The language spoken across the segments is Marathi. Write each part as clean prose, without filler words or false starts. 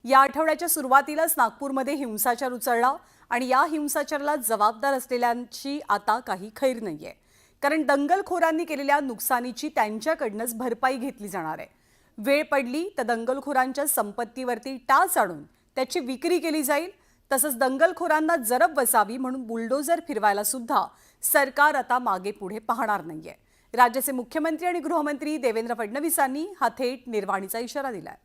या आठवड्याच्या सुरुवातीलाच नागपूरमध्ये हिंसाचार उचलला आणि या हिंसाचाराला जबाबदार असलेल्यांची आता काही खैर नाहीये, कारण दंगलखोरांनी केलेल्या नुकसानीची त्यांच्याकडूनच भरपाई घेतली जाणार आहे। वेळ पडली तर दंगलखोरांच्या संपत्तीवरती टाच आणून त्याची विक्री केली जाईल। तसंच दंगलखोरांना जरब बसावी म्हणून बुलडोजर फिरवायला सुद्धा सरकार आता मागे पुढे पाहणार नाहीये। राज्याचे मुख्यमंत्री आणि गृहमंत्री देवेंद्र फडणवीसांनी हा थेट निर्वाणीचा इशारा दिलाय।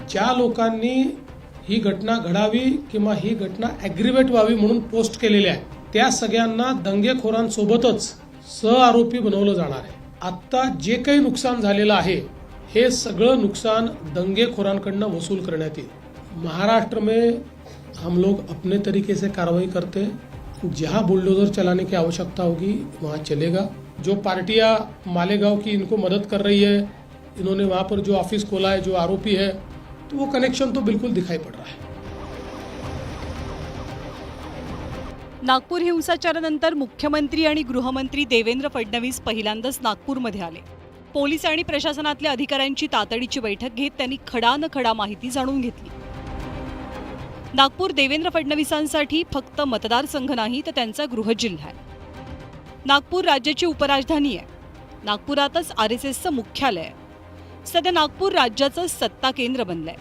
ज्या लोकांनी ही घटना घडावी किंवा ही घटना ॲग्रिवेट व्हावी म्हणून पोस्ट केलेले आहे त्या सगळ्यांना दंगेखोरांसोबतच सहआरोपी बनवलं जाणार आहे। आता जे काही नुकसान झालेलं आहे हे सगळं नुकसान दंगेखोरांकडनं वसूल करण्यात येईल। महाराष्ट्र में हम लोग अपने तरीके से कार्रवाई करते हैं। जहां बुलडोजर चलाने की आवश्यकता होगी वहां चलेगा। जो पार्टियां मालेगांव की इनको मदद कर रही है, इन्होंने वहां पर जो ऑफिस खोला है, जो आरोपी है, तो वो कनेक्शन तो बिल्कुल दिखाई पड़ रहा है। नागपूर हिंसाचारानंतर मुख्यमंत्री आणि गृहमंत्री देवेंद्र फडणवीस पहिल्यांदाच नागपूरमध्ये आले। पोलीस आणि प्रशासनातल्या अधिकाऱ्यांची तातडीची बैठक घेत त्यांनी खडा न खडा माहिती जाणून घेतली। नागपूर देवेंद्र फडणवीसांसाठी फक्त मतदारसंघ नाही तर त्यांचा गृहजिल्हा आहे। नागपूर राज्याची उपराजधानी आहे। नागपुरातच आरएसएसचं मुख्यालय आहे। सध्या नागपूर राज्याचं सत्ता केंद्र बनलंय।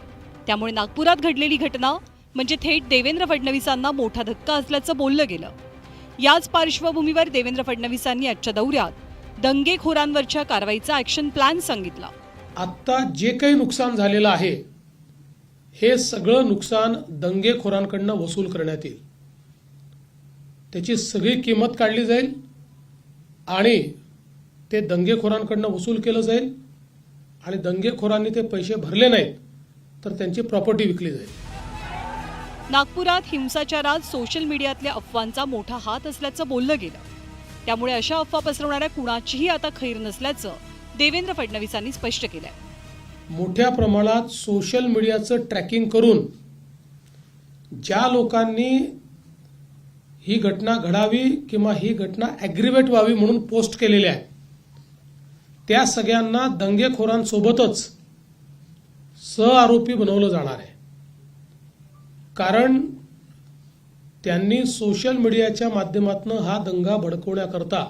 त्यामुळे नागपुरात घडलेली घटना म्हणजे थेट देवेंद्र फडणवीसांना मोठा धक्का असल्याचं बोललं गेलं। याच पार्श्वभूमीवर देवेंद्र फडणवीसांनी आजच्या दौऱ्यात दंगेखोरांवरच्या कारवाईचा ॲक्शन प्लॅन सांगितला। आता जे काही नुकसान झालेलं आहे हे सगळं नुकसान दंगेखोरांकडनं वसूल करण्यात येईल। त्याची सगळी किंमत काढली जाईल आणि ते दंगेखोरांकडनं वसूल केलं जाईल आणि दंगेखोरांनी ते पैसे भरले नाहीत तर त्यांची प्रॉपर्टी विकली जाईल। नागपुरात हिंसाचारात सोशल मीडियातल्या अफवांचा मोठा हात असल्याचं बोललं गेलं। त्यामुळे अशा अफवा पसरवणाऱ्या कुणाचीही आता खैर नसल्याचं देवेंद्र फडणवीसांनी स्पष्ट केलंय। मोठ्या प्रमाणात सोशल मीडियाचं ट्रॅकिंग करून ज्या लोकांनी ही घटना घडावी किंवा ही घटना ॲग्रिवेट व्हावी म्हणून पोस्ट केलेले आहे त्या सगळ्यांना दंगेखोरांसोबतच सहआरोपी बनवलं जाणार आहे। कारण त्यांनी सोशल मीडियाच्या माध्यमातून हा दंगा भडकवण्याकरता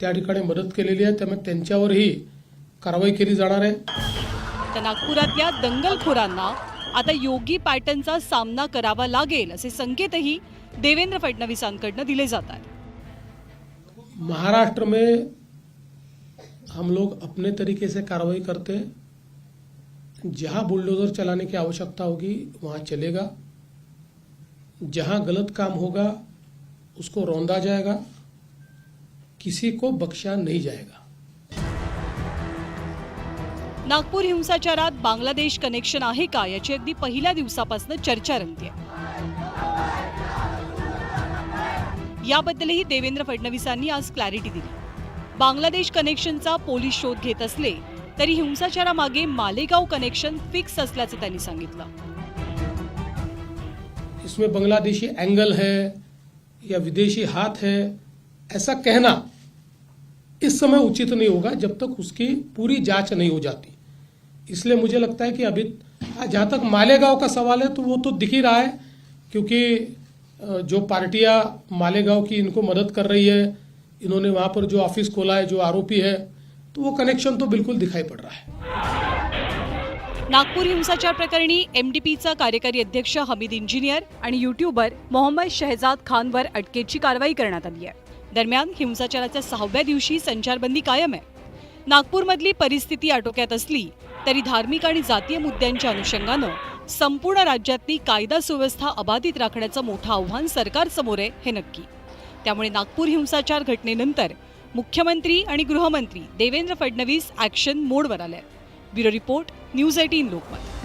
त्या ठिकाणी मदत केलेली आहे। त्यामुळे त्यांच्यावरही कारवाई केली जाणार आहे। तर नागपुरातल्या दंगलखोरांना आता योगी पॅटर्नचा सामना करावा लागेल असे संकेतही देवेंद्र फडणवीसांकडून दिले जात आहेत। महाराष्ट्र में हम लोग अपने तरीके से कार्रवाई करते हैं। जहां बुलडोजर चलाने की आवश्यकता होगी वहां चलेगा। जहां गलत काम होगा उसको रौंदा जाएगा, किसी को बख्शा नहीं जाएगा। नागपूर हिंसाचारात बांगलादेश कनेक्शन आहे का याची अगदी पहिल्या दिवसापासून चर्चा रंगतेय। याबद्दलही देवेंद्र फडणवीसांनी आज क्लॅरिटी दिली। बांगलादेश कनेक्शनचा पोलीस शोध घेत असले तरी हिंसाचारामागे मालेगाव कनेक्शन फिक्स असल्याचं त्यांनी सांगितलं। इसमें बांग्लादेशी एंगल है या विदेशी हाथ है ऐसा कहना इस समय उचित नहीं होगा जब तक उसकी पूरी जांच नहीं हो जाती। इसलिए मुझे लगता है कि अभी जहाँ तक मालेगांव का सवाल है तो वो तो दिख ही रहा है, क्योंकि जो पार्टियां मालेगांव की इनको मदद कर रही है, इन्होंने वहां पर जो ऑफिस खोला है, जो आरोपी है, तो वो कनेक्शन तो बिल्कुल दिखाई पड़ रहा है। नागपूर हिंसाचार प्रकरणी एमडीपीचा कार्यकारी अध्यक्ष हमीद इंजिनियर आणि यूट्यूबर मोहम्मद शहजाद खानवर अटकेची कारवाई करण्यात आली आहे। दरम्यान हिंसाचाराच्या 6व्या दिवशी संचारबंदी कायम आहे। नागपूरमधली परिस्थिती आटोक्यात असली तरी धार्मिक आणि जातीय मुद्द्यांच्या अनुषंगानं संपूर्ण राज्यातली कायदा सुव्यवस्था अबाधित राखण्याचं मोठं आव्हान सरकारसमोर आहे हे नक्की। त्यामुळे नागपूर हिंसाचार घटनेनंतर मुख्यमंत्री आणि गृहमंत्री देवेंद्र फडणवीस ॲक्शन मोडवर आले। Bureau report, news 18 Lokmat.